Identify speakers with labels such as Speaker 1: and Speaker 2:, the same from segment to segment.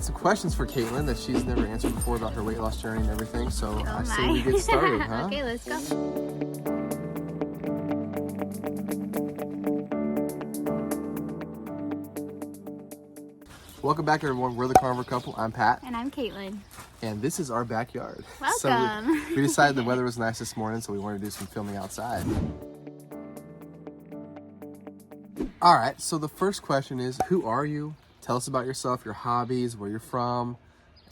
Speaker 1: Some questions for Caitlynn that she's never answered before about her weight loss journey and everything. So I say we get started, huh?
Speaker 2: Okay, let's go.
Speaker 1: Welcome back, everyone. We're the Carnivore couple. I'm Pat.
Speaker 2: And I'm Caitlynn.
Speaker 1: And this is our backyard.
Speaker 2: Welcome.
Speaker 1: So we decided the weather was nice this morning, so we wanted to do some filming outside. All right, so the first question is, who are you? Tell us about yourself, your hobbies, where you're from,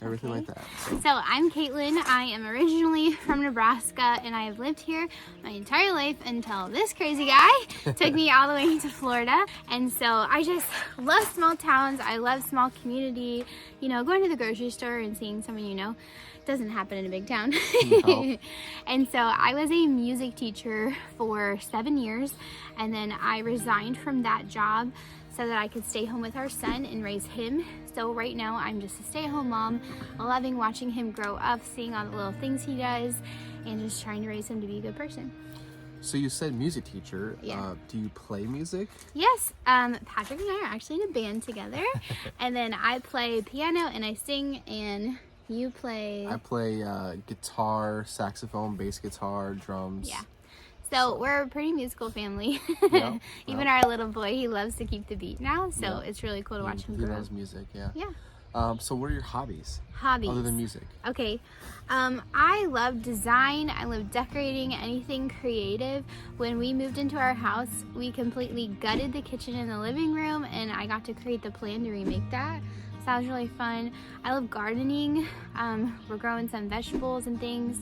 Speaker 1: everything like that.
Speaker 2: So I'm Caitlynn. I am originally from Nebraska, and I have lived here my entire life until this crazy guy took me all the way to Florida. And so I just love small towns. I love small community. You know, going to the grocery store and seeing someone you know doesn't happen in a big town.
Speaker 1: No.
Speaker 2: And so I was a music teacher for 7 years, and then I resigned from that job so that I could stay home with our son and raise him. So right now I'm just a stay-at-home mom, loving watching him grow up, seeing all the little things he does, and just trying to raise him to be a good person.
Speaker 1: So you said music teacher.
Speaker 2: Yeah.
Speaker 1: Do you play music?
Speaker 2: Yes, Patrick and I are actually in a band together, and then I play piano and I sing, and you play...
Speaker 1: I play guitar, saxophone, bass guitar, drums.
Speaker 2: Yeah. So we're a pretty musical family.
Speaker 1: Yep,
Speaker 2: Even our little boy, he loves to keep the beat now, so it's really cool to watch him grow.
Speaker 1: He loves music, yeah.
Speaker 2: Yeah.
Speaker 1: So what are your hobbies?
Speaker 2: Hobbies.
Speaker 1: Other than music?
Speaker 2: Okay. I love design. I love decorating, anything creative. When we moved into our house, we completely gutted the kitchen and the living room, and I got to create the plan to remake that. So that was really fun. I love gardening. We're growing some vegetables and things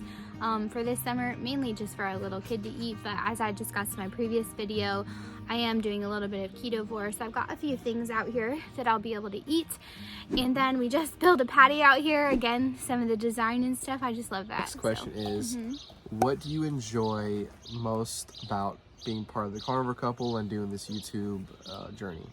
Speaker 2: for this summer, mainly just for our little kid to eat. But as I discussed in my previous video, I am doing a little bit of Carnivore, so I've got a few things out here that I'll be able to eat. And then we just built a patio out here. Again, some of the design and stuff, I just love that.
Speaker 1: Next question is, what do you enjoy most about being part of the Carnivore couple and doing this YouTube journey?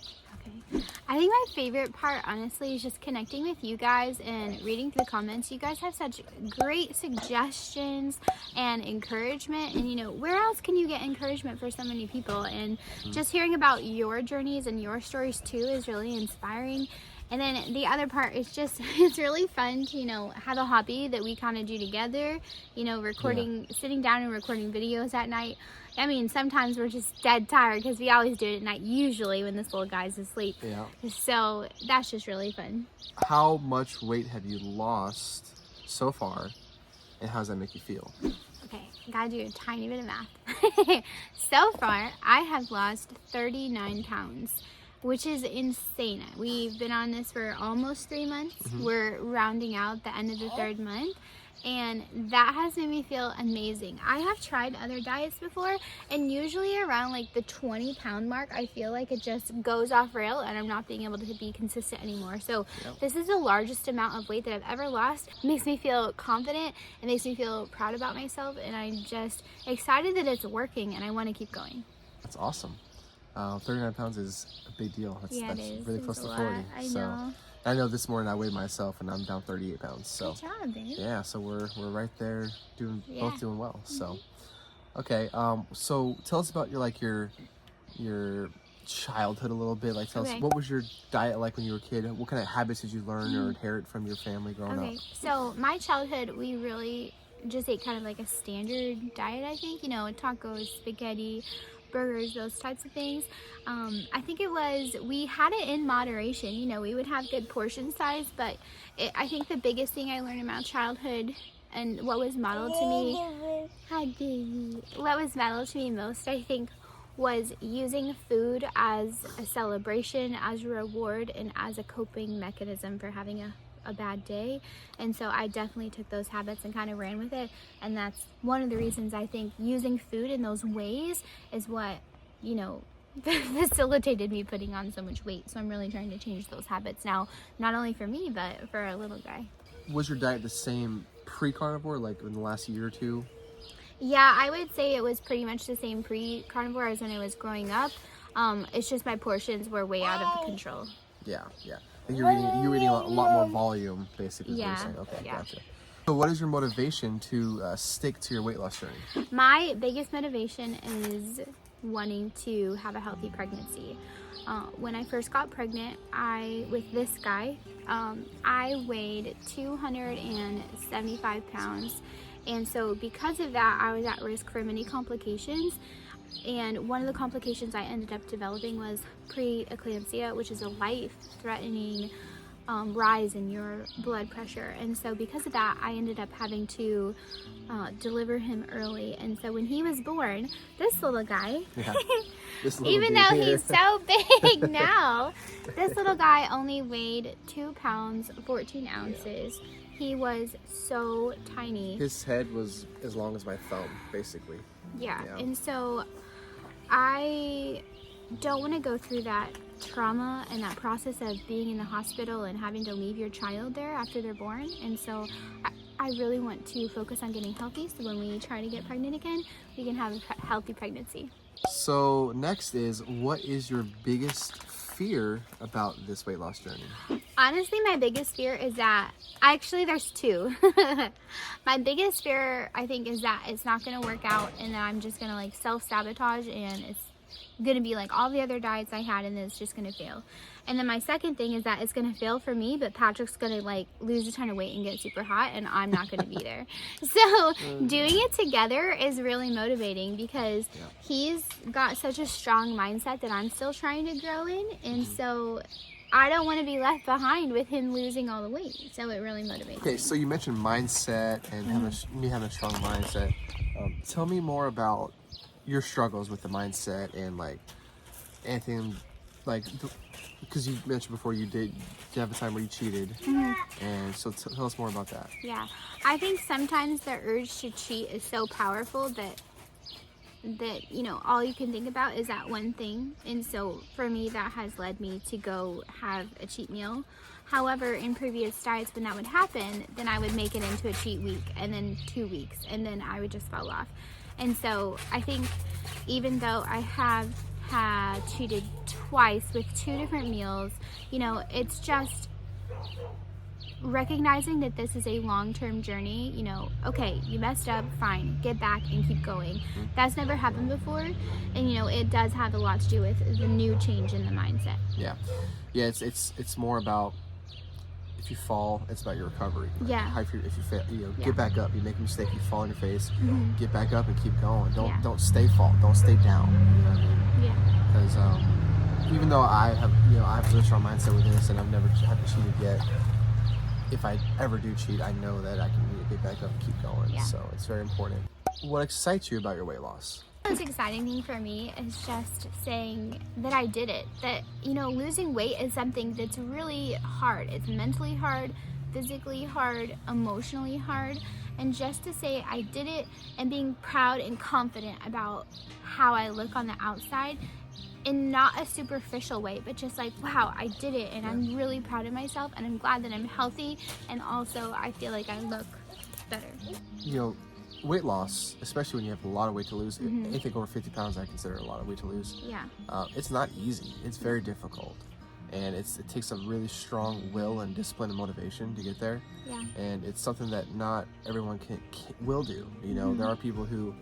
Speaker 2: Okay. I think my favorite part, honestly, is just connecting with you guys and reading through the comments. You guys have such great suggestions and encouragement, and you know, where else can you get encouragement for so many people? And just hearing about your journeys and your stories too is really inspiring. And then the other part is just, it's really fun to, you know, have a hobby that we kind of do together, you know, sitting down and recording videos at night. I mean, sometimes we're just dead tired because we always do it at night, usually when this little guy's asleep.
Speaker 1: Yeah.
Speaker 2: So that's just really fun.
Speaker 1: How much weight have you lost so far, and how does that make you feel?
Speaker 2: Okay, gotta do a tiny bit of math. So far, I have lost 39 pounds, which is insane. We've been on this for almost 3 months. We're rounding out the end of the third month, and that has made me feel amazing. I have tried other diets before, and usually around like the 20-pound mark, I feel like it just goes off rail and I'm not being able to be consistent anymore. So this is the largest amount of weight that I've ever lost. It makes me feel confident. It makes me feel proud about myself, and I'm just excited that it's working, and I want to keep going.
Speaker 1: That's awesome. 39 pounds is a big deal. That's really close to 40.
Speaker 2: I know.
Speaker 1: I know this morning I weighed myself and I'm down 38 pounds. So
Speaker 2: good job, babe.
Speaker 1: yeah, so we're right there both doing well. So okay, so tell us about your childhood a little bit. Like tell us, what was your diet like when you were a kid? What kind of habits did you learn or inherit from your family growing up?
Speaker 2: So my childhood, we really just ate kind of like a standard diet, I think. You know, tacos, spaghetti, burgers, those types of things. I think we had it in moderation. You know, we would have good portion size, but I think the biggest thing I learned about childhood and what was modeled to me most, I think, was using food as a celebration, as a reward, and as a coping mechanism for having a bad day. And so I definitely took those habits and kind of ran with it, and that's one of the reasons I think using food in those ways is what, you know, facilitated me putting on so much weight. So I'm really trying to change those habits now, not only for me but for our little guy.
Speaker 1: Was your diet the same pre-carnivore, like in the last year or two?
Speaker 2: Yeah, I would say it was pretty much the same pre-carnivore as when I was growing up. It's just my portions were way out of control.
Speaker 1: Yeah. And you're eating a lot more volume, basically.
Speaker 2: Yeah.
Speaker 1: Is what you're saying. Okay, gotcha. So what is your motivation to stick to your weight loss journey?
Speaker 2: My biggest motivation is wanting to have a healthy pregnancy. when I first got pregnant, with this guy, I weighed 275 pounds. And so because of that, I was at risk for many complications. And one of the complications I ended up developing was preeclampsia, which is a life-threatening rise in your blood pressure. And so because of that, I ended up having to deliver him early. And so when he was born, this little guy, even though he's so big now, this little guy only weighed 2 pounds 14 ounces. He was so tiny.
Speaker 1: His head was as long as my thumb, basically.
Speaker 2: Yeah. And so I don't want to go through that trauma and that process of being in the hospital and having to leave your child there after they're born. And so I really want to focus on getting healthy, so when we try to get pregnant again, we can have a healthy pregnancy.
Speaker 1: So next is, what is your biggest fear about this weight loss journey?
Speaker 2: Honestly, my biggest fear is that, actually there's two. My biggest fear, I think, is that it's not going to work out and that I'm just going to like self-sabotage and it's going to be like all the other diets I had and it's just going to fail. And then my second thing is that it's going to fail for me, but Patrick's going to like lose a ton of weight and get super hot and I'm not going to be there. So doing it together is really motivating because he's got such a strong mindset that I'm still trying to grow in. And so I don't want to be left behind with him losing all the weight. So it really motivates me.
Speaker 1: Okay, so you mentioned mindset and having a strong mindset. Tell me more about your struggles with the mindset and like anything like, because you mentioned before you did have a time where you cheated. And so tell us more about that.
Speaker 2: Yeah, I think sometimes the urge to cheat is so powerful that you know, all you can think about is that one thing. And so for me, that has led me to go have a cheat meal. However, in previous diets, when that would happen, then I would make it into a cheat week and then 2 weeks and then I would just fall off. And so I think even though I have cheated twice with 2 different meals, you know, it's just recognizing that this is a long-term journey. You know, okay, you messed up, fine, get back and keep going. That's never happened before, and you know, it does have a lot to do with the new change in the mindset.
Speaker 1: Yeah, it's more about, if you fall, it's about your recovery. Right?
Speaker 2: Yeah.
Speaker 1: If you fail, you know, get back up. You make a mistake, you fall on your face, get back up and keep going. Don't stay don't stay down. You know what I mean?
Speaker 2: Yeah.
Speaker 1: Because even though I have a really strong mindset with this, and I've never had to cheat yet. If I ever do cheat, I know that I can get back up and keep going.
Speaker 2: Yeah.
Speaker 1: So it's very important. What excites you about your weight loss?
Speaker 2: The most exciting thing for me is just saying that I did it. That, you know, losing weight is something that's really hard. It's mentally hard, physically hard, emotionally hard. And just to say I did it and being proud and confident about how I look on the outside, in not a superficial way, but just like, wow, I did it and I'm really proud of myself and I'm glad that I'm healthy, and also I feel like I look better.
Speaker 1: You know, weight loss, especially when you have a lot of weight to lose, anything over 50 pounds I consider a lot of weight to lose.
Speaker 2: Yeah.
Speaker 1: It's not easy. It's very difficult. And it takes a really strong will and discipline and motivation to get there.
Speaker 2: Yeah.
Speaker 1: And it's something that not everyone will do. You know, there are people who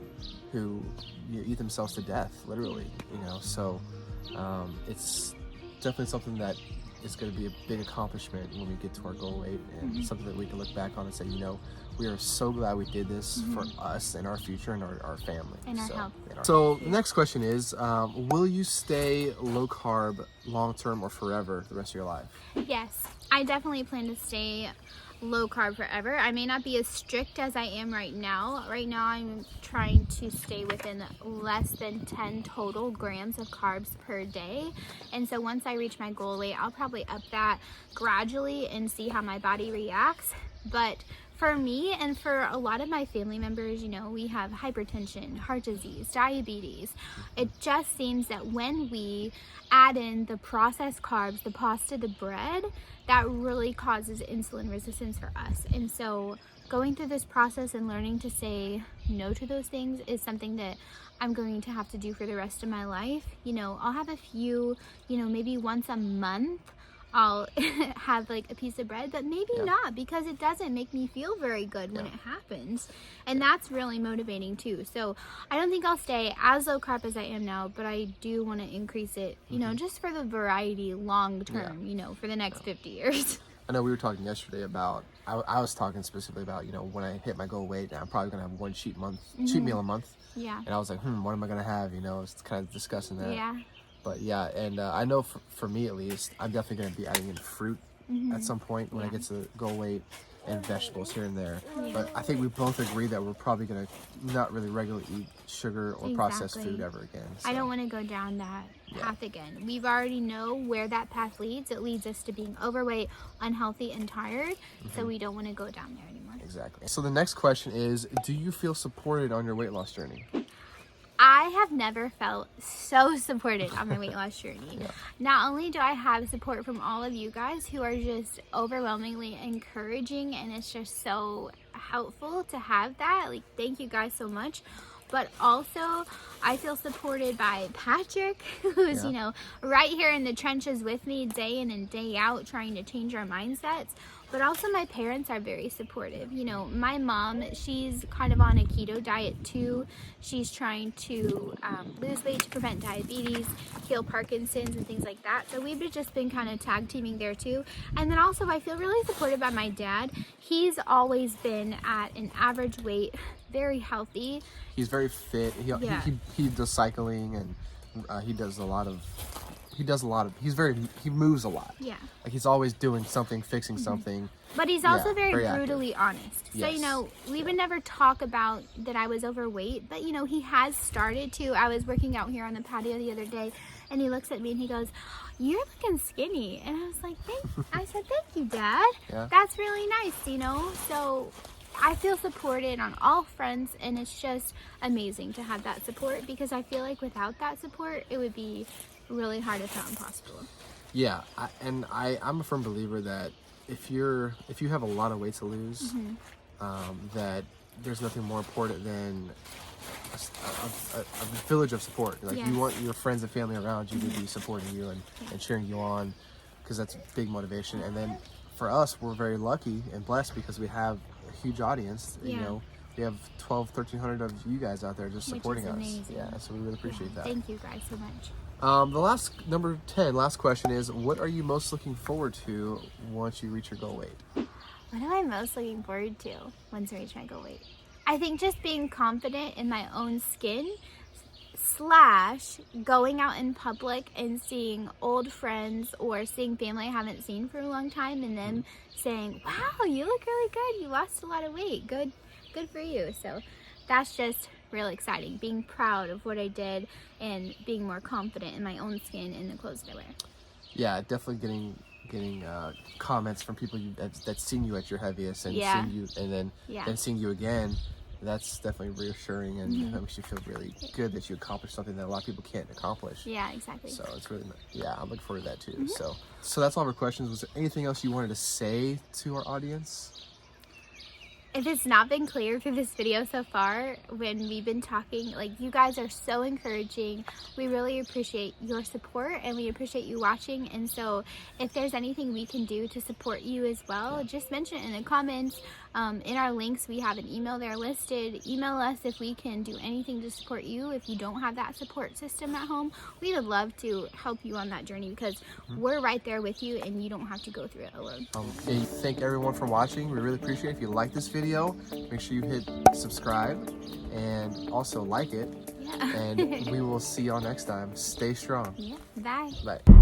Speaker 1: eat themselves to death, literally. You know, so it's definitely something that is going to be a big accomplishment when we get to our goal weight, and something that we can look back on and say, you know, we are so glad we did this for us and our future and our family.
Speaker 2: And our health.
Speaker 1: So the next question is, will you stay low carb long term or forever the rest of your life?
Speaker 2: Yes, I definitely plan to stay low carb forever. I may not be as strict as I am right now. Right now I'm trying to stay within less than 10 total grams of carbs per day. And so once I reach my goal weight, I'll probably up that gradually and see how my body reacts. But for me and for a lot of my family members, you know, we have hypertension, heart disease, diabetes. It just seems that when we add in the processed carbs, the pasta, the bread, that really causes insulin resistance for us. And so going through this process and learning to say no to those things is something that I'm going to have to do for the rest of my life. You know, I'll have a few, you know, maybe once a month I'll have like a piece of bread, but maybe not, because it doesn't make me feel very good when it happens. And that's really motivating too. So I don't think I'll stay as low carb as I am now, but I do want to increase it, you know, just for the variety long term, you know, for the next 50 years.
Speaker 1: I know we were talking yesterday about, I was talking specifically about, you know, when I hit my goal weight, I'm probably going to have one cheat meal a month.
Speaker 2: Yeah.
Speaker 1: And I was like, what am I going to have? You know, it's kind of discussing that.
Speaker 2: Yeah.
Speaker 1: But yeah, and I know for me at least, I'm definitely going to be adding in fruit at some point when I get to goal weight, and vegetables here and there. But I think we both agree that we're probably going to not really regularly eat sugar or processed food ever again. So.
Speaker 2: I don't want to go down that path again. We've already know where that path leads. It leads us to being overweight, unhealthy, and tired. So we don't want to go down there anymore.
Speaker 1: Exactly. So the next question is, do you feel supported on your weight loss journey?
Speaker 2: I have never felt so supported on my weight loss journey. Not only do I have support from all of you guys who are just overwhelmingly encouraging, and it's just so helpful to have that. Like, thank you guys so much. But also, I feel supported by Patrick, who's, you know, right here in the trenches with me day in and day out, trying to change our mindsets. But also my parents are very supportive. You know, my mom, she's kind of on a keto diet too. She's trying to lose weight to prevent diabetes, heal Parkinson's, and things like that. So we've just been kind of tag teaming there too. And then also I feel really supported by my dad. He's always been at an average weight, very healthy.
Speaker 1: He's very fit. He does cycling, and he does a lot of. He moves a lot.
Speaker 2: Yeah.
Speaker 1: Like, he's always doing something, fixing something.
Speaker 2: But he's also very brutally
Speaker 1: active.
Speaker 2: honest. So, you know, we would never talk about that I was overweight, but, you know, he has started to. I was working out here on the patio the other day, and he looks at me and he goes, "You're looking skinny." And I was like, I said, "Thank you, Dad. That's really nice, you know." So I feel supported on all fronts, and it's just amazing to have that support, because I feel like without that support, it would be really hard, if not impossible.
Speaker 1: Yeah, I'm a firm believer that if you have a lot of weight to lose, that there's nothing more important than a village of support. Like, you want your friends and family around you to be supporting you and cheering you on, because that's big motivation. And then for us, we're very lucky and blessed because we have a huge audience. You know, we have 1,300 of you guys out there just supporting us.
Speaker 2: Amazing.
Speaker 1: Yeah, so we really appreciate that.
Speaker 2: Thank you guys so much.
Speaker 1: The number 10 question is, what are you most looking forward to once you reach your goal weight?
Speaker 2: What am I most looking forward to once I reach my goal weight? I think just being confident in my own skin / going out in public and seeing old friends or seeing family I haven't seen for a long time, and them saying, "Wow, you look really good. You lost a lot of weight. Good for you." So that's just really exciting, being proud of what I did and being more confident in my own skin and the clothes that I wear.
Speaker 1: Yeah, definitely getting comments from people that's seen you at your heaviest and seen you, and then seeing you again. That's definitely reassuring, and makes you feel really good that you accomplished something that a lot of people can't accomplish.
Speaker 2: Yeah, exactly.
Speaker 1: So it's really, I'm looking forward to that too. So that's all of our questions. Was there anything else you wanted to say to our audience?
Speaker 2: If it's not been clear through this video so far, when we've been talking, like, you guys are so encouraging. We really appreciate your support, and we appreciate you watching. And so if there's anything we can do to support you as well, just mention it in the comments. In our links, we have an email there listed. Email us if we can do anything to support you. If you don't have that support system at home, we would love to help you on that journey, because we're right there with you, and you don't have to go through it alone.
Speaker 1: Thank everyone for watching. We really appreciate it. If you like this video, make sure you hit subscribe and also like it. And we will see y'all next time. Stay strong.
Speaker 2: Bye.
Speaker 1: Bye.